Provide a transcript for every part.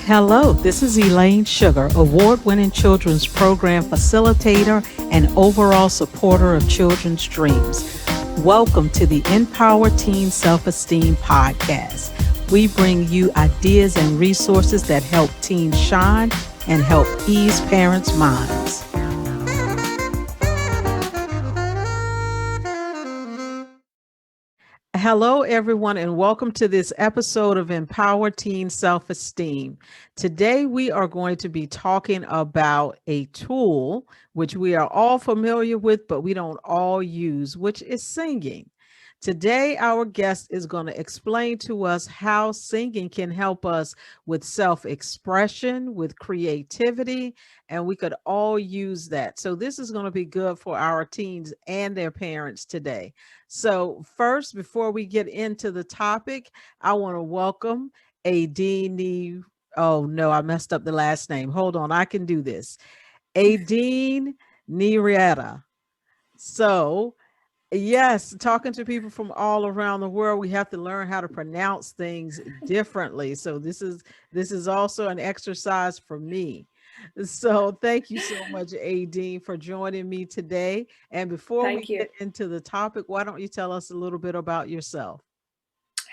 Hello, this is Elaine Sugar, award-winning children's program facilitator and overall supporter of children's dreams. Welcome to the Empower Teen Self-Esteem podcast. We bring you ideas and resources that help teens shine and help ease parents' minds. Hello, everyone, and welcome to this episode of Empower Teen Self-Esteem. Today, we are going to be talking about a tool which we are all familiar with, but we don't all use, which is singing. Today, our guest is going to explain to us how singing can help us with self-expression, with creativity, and we could all use that. So this is going to be good for our teens and their parents today. So first, before we get into the topic, I want to welcome Aideen Ni. Oh no, I messed up the last name. Hold on, I can do this. Aideen Ni Riada. So yes, talking to people from all around the world, we have to learn how to pronounce things differently. So this is also an exercise for me. So thank you so much, Aideen, for joining me today. And before we Thank you. get into the topic, why don't you tell us a little bit about yourself?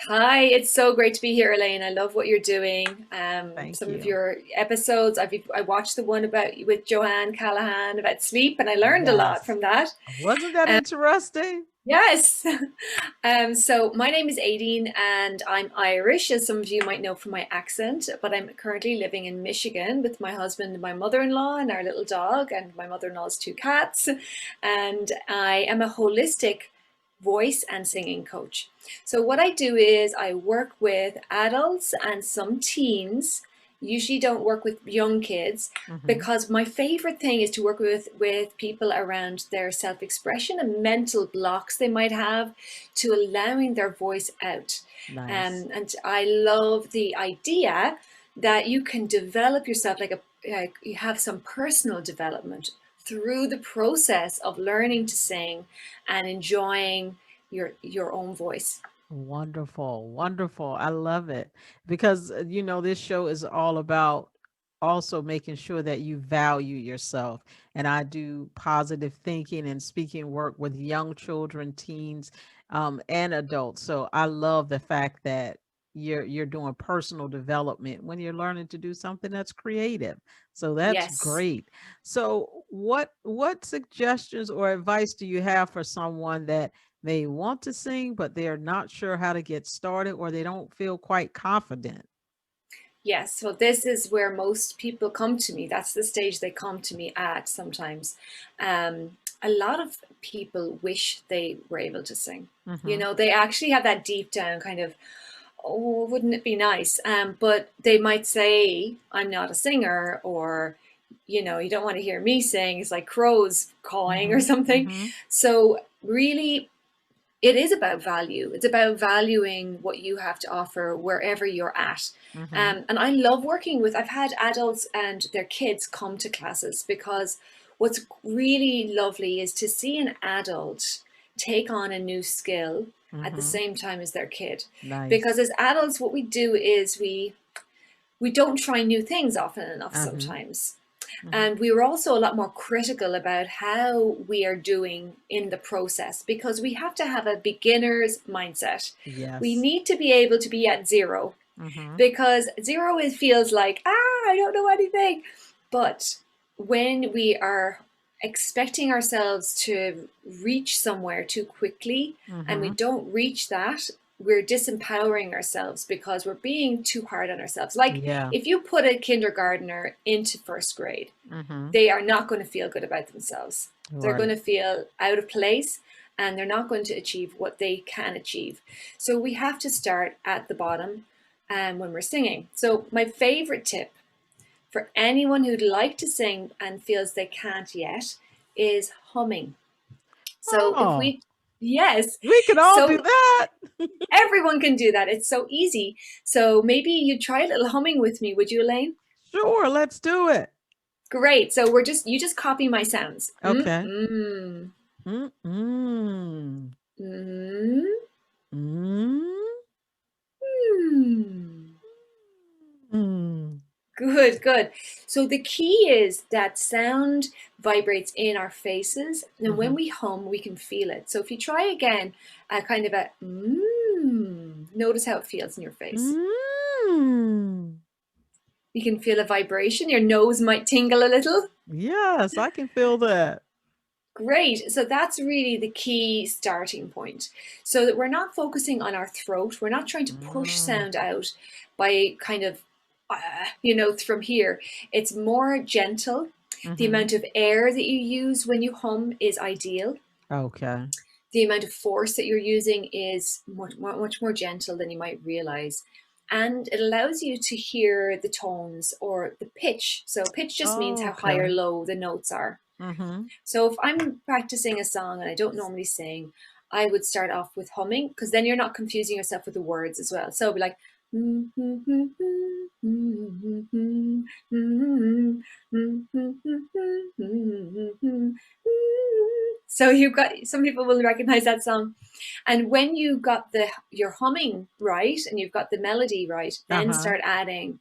Hi, it's so great to be here, Elaine. I love what you're doing. Thank Some of you. your episodes, I watched the one about with Joanne Callahan about sleep, and I learned a lot Yes. from that. Wasn't that Um, interesting? yes. So my name is Aideen, and I'm Irish, as some of you might know from my accent. But I'm currently living in Michigan with my husband and my mother-in-law and our little dog, and my mother-in-law's two cats. And I am a holistic voice and singing coach. So what I do is I work with adults and some teens. Usually don't work with young kids Hmm. because my favorite thing is to work with people around their self-expression and mental blocks they might have to allowing their voice out. Nice. And I love the idea that you can develop yourself like you have some personal development through the process of learning to sing and enjoying your own voice. Wonderful, wonderful. I love it because this show is all about also making sure that you value yourself. And I do positive thinking and speaking work with young children, teens, and adults. So I love the fact that you're doing personal development when you're learning to do something that's creative. So that's Yes. great. So what suggestions or advice do you have for someone that they want to sing, but they're not sure how to get started or they don't feel quite confident? Yes, so this is where most people come to me. That's the stage they come to me at sometimes. A lot of people wish they were able to sing. You Mhm. know, they actually have that deep down kind of, oh, wouldn't it be nice? But they might say, I'm not a singer, or, you don't want to hear me sing. It's like crows cawing or Mhm. something. Mhm. So, really, it is about value. It's about valuing what you have to offer wherever you're at. Mhm. And I love working with, I've had adults and their kids come to classes because what's really lovely is to see an adult take on a new skill at the Mhm. same time as their kid. Because Nice. as adults, what we do is we don't try new things often enough Mhm. sometimes. Mhm. And we were also a lot more critical about how we are doing in the process because we have to have a beginner's mindset. We Yes. need to be able to be at zero Mhm. because zero it feels like, I don't know anything. But when we are expecting ourselves to reach somewhere too quickly and we Mhm. don't reach that, we're disempowering ourselves because we're being too hard on ourselves. Like Yeah. if you put a kindergartner into first grade, Mhm. they are not going to feel good about themselves. They're going Right. to feel out of place and they're not going to achieve what they can achieve. So we have to start at the bottom when we're singing. So, my favorite tip for anyone who'd like to sing and feels they can't yet is humming. So, if Oh, we, yes, we can all do so that. everyone can do that. It's so easy. So, maybe you try a little humming with me, would you, Elaine? Sure, let's do it. Great. So, you just copy my sounds. Okay. Mm, Mm-mm. mm, Mm. mm. Mm. Good, good. So the key is that sound vibrates in our faces, and when Mm-hmm. we hum, we can feel it. So if you try again, a kind of a notice how it feels in your face. Mm. You can feel a vibration. Your nose might tingle a little. Yes, I can feel that. Great. So that's really the key starting point. So that we're not focusing on our throat. We're not trying to push Mm. sound out by kind of, from here. It's more gentle. The Mm-hmm. amount of air that you use when you hum is ideal. Okay. The amount of force that you're using is much more gentle than you might realize. And it allows you to hear the tones or the pitch. So pitch just means how high or Okay. low the notes are. Mm-hmm. So if I'm practicing a song and I don't normally sing, I would start off with humming, because then you're not confusing yourself with the words as well. So it'd be like, so you've got, some people will recognize that song. And when you got your humming right and you've got the melody right, then Uh-huh. start adding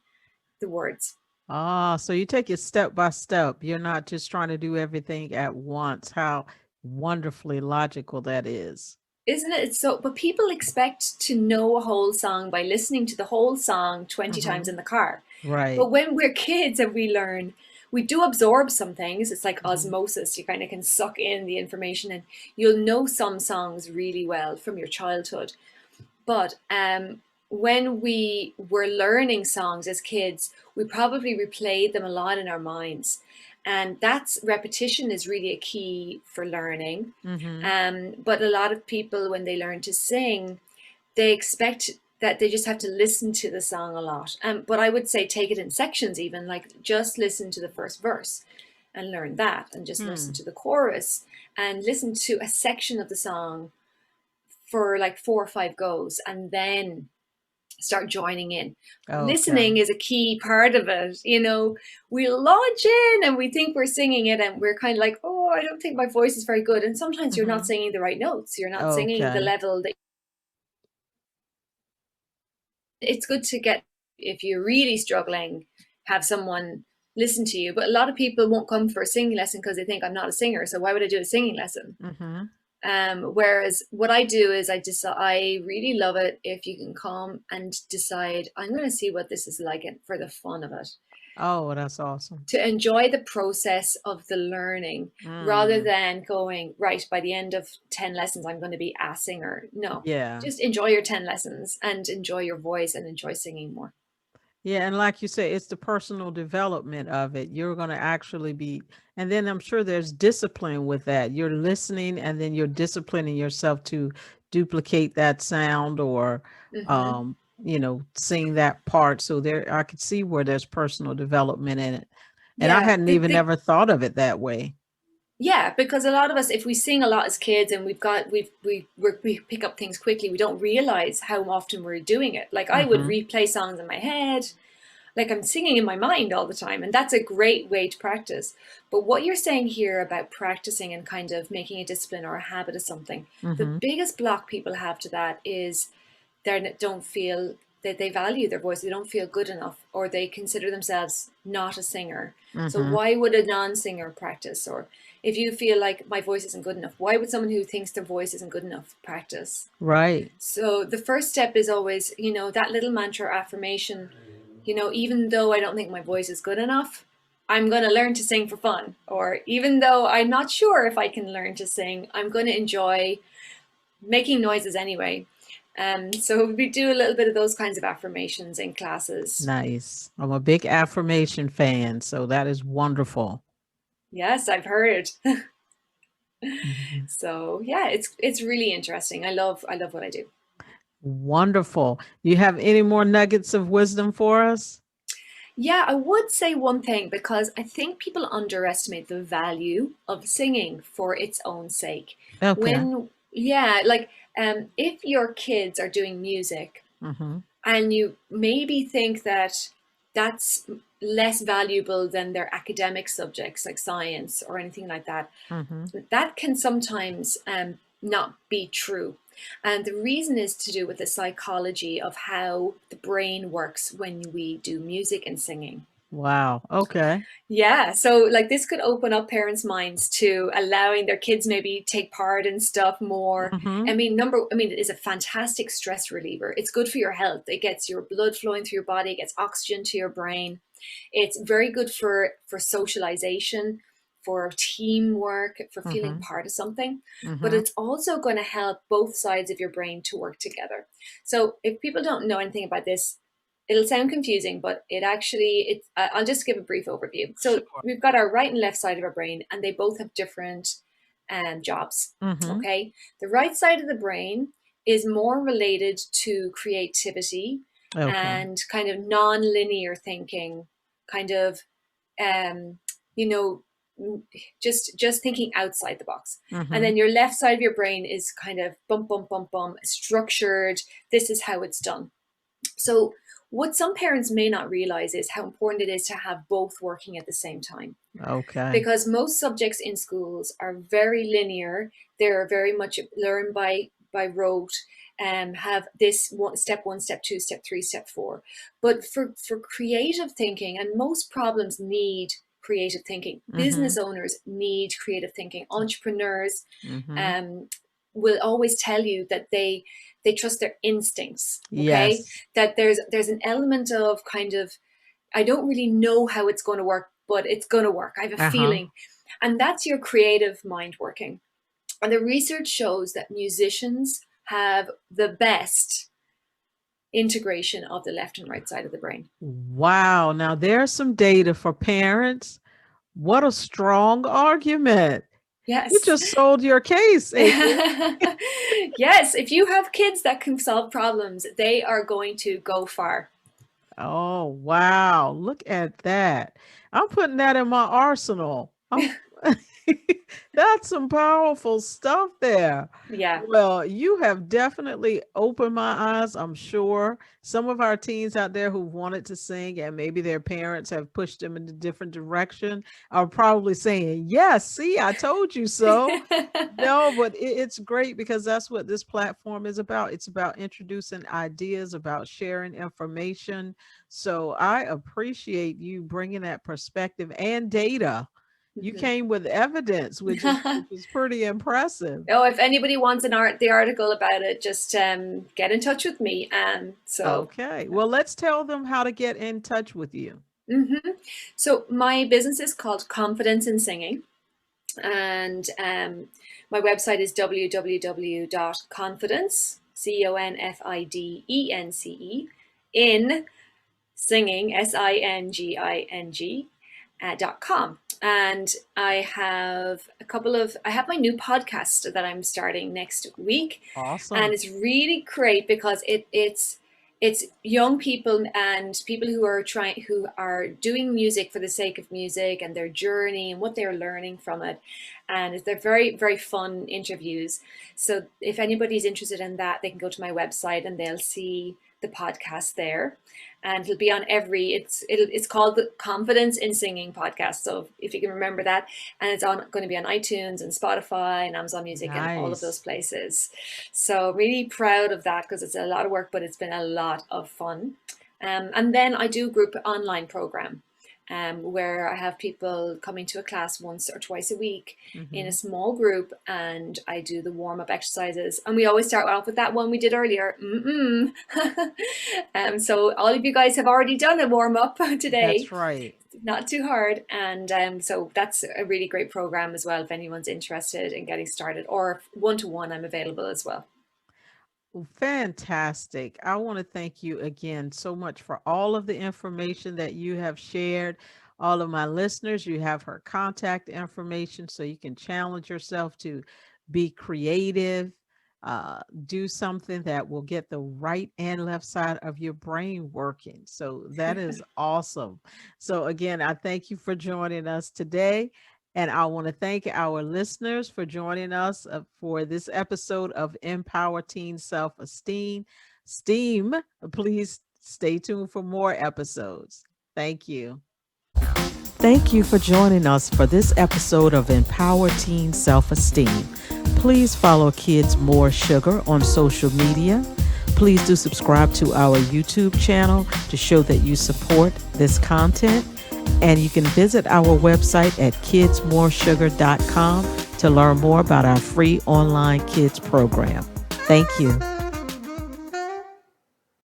the words. Ah, so you take it step by step. You're not just trying to do everything at once. How wonderfully logical that is. Isn't it? It's so, but people expect to know a whole song by listening to the whole song 20 times Mm-hmm. in the car. But Right. when we're kids and we learn, we do absorb some things. It's like Mm-hmm. osmosis. You kind of can suck in the information, and you'll know some songs really well from your childhood. But when we were learning songs as kids, we probably replayed them a lot in our minds. And that's repetition is really a key for learning. Mm-hmm. But a lot of people, when they learn to sing, they expect that they just have to listen to the song a lot. But I would say take it in sections, even like just listen to the first verse and learn that, and just listen Hmm. to the chorus and listen to a section of the song for like 4 or 5 goes, and then start joining in. Okay. Listening is a key part of it. We launch in and we think we're singing it, and we're kind of like, oh, I don't think my voice is very good. And sometimes you're not Mm-hmm. singing the right notes. You're not singing the Okay. level that it's good to get. If you're really struggling, have someone listen to you. But a lot of people won't come for a singing lesson because they think I'm not a singer. So why would I do a singing lesson? Mm-hmm. Whereas what I do is I really love it if you can come and decide, I'm going to see what this is like, and for the fun of it, Oh, that's awesome. to enjoy the process of the learning, rather Mm. than going, right, by the end of 10 lessons, I'm going to be a singer. No, Yeah. just enjoy your 10 lessons and enjoy your voice and enjoy singing more. Yeah, and like you say, it's the personal development of it. You're going to actually be, and then I'm sure there's discipline with that. You're listening and then you're disciplining yourself to duplicate that sound or, Hmm. sing that part. So there, I could see where there's personal development in it. And I Yeah, hadn't even ever thought of it that way. yeah, because a lot of us, if we sing a lot as kids and we pick up things quickly, we don't realize how often we're doing it. Like I would Mm-hmm. replay songs in my head, like I'm singing in my mind all the time, and that's a great way to practice. But what you're saying here about practicing and kind of making a discipline or a habit of something, the Mm-hmm. biggest block people have to that is they don't feel that they value their voice, they don't feel good enough, or they consider themselves not a singer. So Mm-hmm. why would a non-singer practice? Or if you feel like my voice isn't good enough, why would someone who thinks their voice isn't good enough practice? Right. So the first step is always, that little mantra or affirmation, even though I don't think my voice is good enough, I'm going to learn to sing for fun. Or even though I'm not sure if I can learn to sing, I'm going to enjoy making noises anyway. So we do a little bit of those kinds of affirmations in classes. Nice. I'm a big affirmation fan, so that is wonderful. Yes, I've heard. Mhm. So yeah, it's really interesting. I love what I do. Wonderful. You have any more nuggets of wisdom for us? Yeah, I would say one thing, because I think people underestimate the value of singing for its own sake. Okay. Yeah, like if your kids are doing music Mhm. and you maybe think that that's less valuable than their academic subjects like science or anything like that, Mhm. that can sometimes not be true. And the reason is to do with the psychology of how the brain works when we do music and singing. Wow. Okay. Yeah, so like this could open up parents' minds to allowing their kids maybe take part in stuff more. Mm-hmm. I mean, it is a fantastic stress reliever. It's good for your health. It gets your blood flowing through your body, it gets oxygen to your brain. It's very good for socialization, for teamwork, for feeling Mm-hmm. part of something. But Mm-hmm. it's also going to help both sides of your brain to work together. So if people don't know anything about this, it'll sound confusing, but I'll just give a brief overview. So Sure. we've got our right and left side of our brain, and they both have different jobs. Mm-hmm. Okay. The right side of the brain is more related to creativity Okay. and kind of non-linear thinking, kind of um, you know, just thinking outside the box. And Mm-hmm. then your left side of your brain is kind of bum bum bum bum structured. This is how it's done. So what some parents may not realize is how important it is to have both working at the same time, Okay. because most subjects in schools are very linear. They're very much learned by rote, have this one, step two, step three, step four. But for creative thinking, and most problems need creative thinking. Mm-hmm. Business owners need creative thinking. Entrepreneurs Mm-hmm. um, will always tell you that they trust their instincts. Okay, Yes. that there's an element of kind of, I don't really know how it's going to work, but it's going to work. I have a Uh-huh. feeling. And that's your creative mind working. And the research shows that musicians have the best integration of the left and right side of the brain. Wow. Now there's some data for parents. What a strong argument. You Yes. just sold your case, Aideen. Yes, if you have kids that can solve problems, they are going to go far. Oh, wow. Look at that. I'm putting that in my arsenal. That's some powerful stuff there. Yeah. Well, you have definitely opened my eyes, I'm sure. Some of our teens out there who wanted to sing and maybe their parents have pushed them in a different direction are probably saying, yes, see, I told you so. No, but it's great because that's what this platform is about. It's about introducing ideas, about sharing information. So I appreciate you bringing that perspective and data. You Mhm. came with evidence, which is pretty impressive. Oh, if anybody wants the article about it, just get in touch with me. Okay. Well, let's tell them how to get in touch with you. Mhm. So my business is called Confidence in Singing, and my website is www.confidence, CONFIDENCE, in singing, SINGING, .com. And I have my new podcast that I'm starting next week. And Awesome. it's really great because it's young people and people who are doing music for the sake of music and their journey and what they're learning from it. And they're very, very fun interviews. So if anybody's interested in that, they can go to my website and they'll see the podcast there, and it'll be on it's called the Confidence in Singing podcast. So if you can remember that, and it's going to be on iTunes and Spotify and Amazon Music and all of those Nice. places. So really proud of that because it's a lot of work, but it's been a lot of fun. And then I do a group online program, where I have people coming to a class once or twice a week in a Hmm. small group, and I do the warm up exercises. And we always start off with that one we did earlier. So all of you guys have already done a warm up today. That's right. Not too hard. And so that's a really great program as well if anyone's interested in getting started, or one to one, I'm available as well. Well, fantastic. I want to thank you again so much for all of the information that you have shared. All of my listeners, you have her contact information so you can challenge yourself to be creative, do something that will get the right and left side of your brain working. So that is awesome. So, again, I thank you for joining us today. And I want to thank our listeners for joining us for this episode of Empower Teen Self-Esteem. Steam, please stay tuned for more episodes. Thank you. Thank you for joining us for this episode of Empower Teen Self-Esteem. Please follow Kids More Sugar on social media. Please do subscribe to our YouTube channel to show that you support this content. And you can visit our website at kidsmoresugar.com to learn more about our free online kids program. Thank you.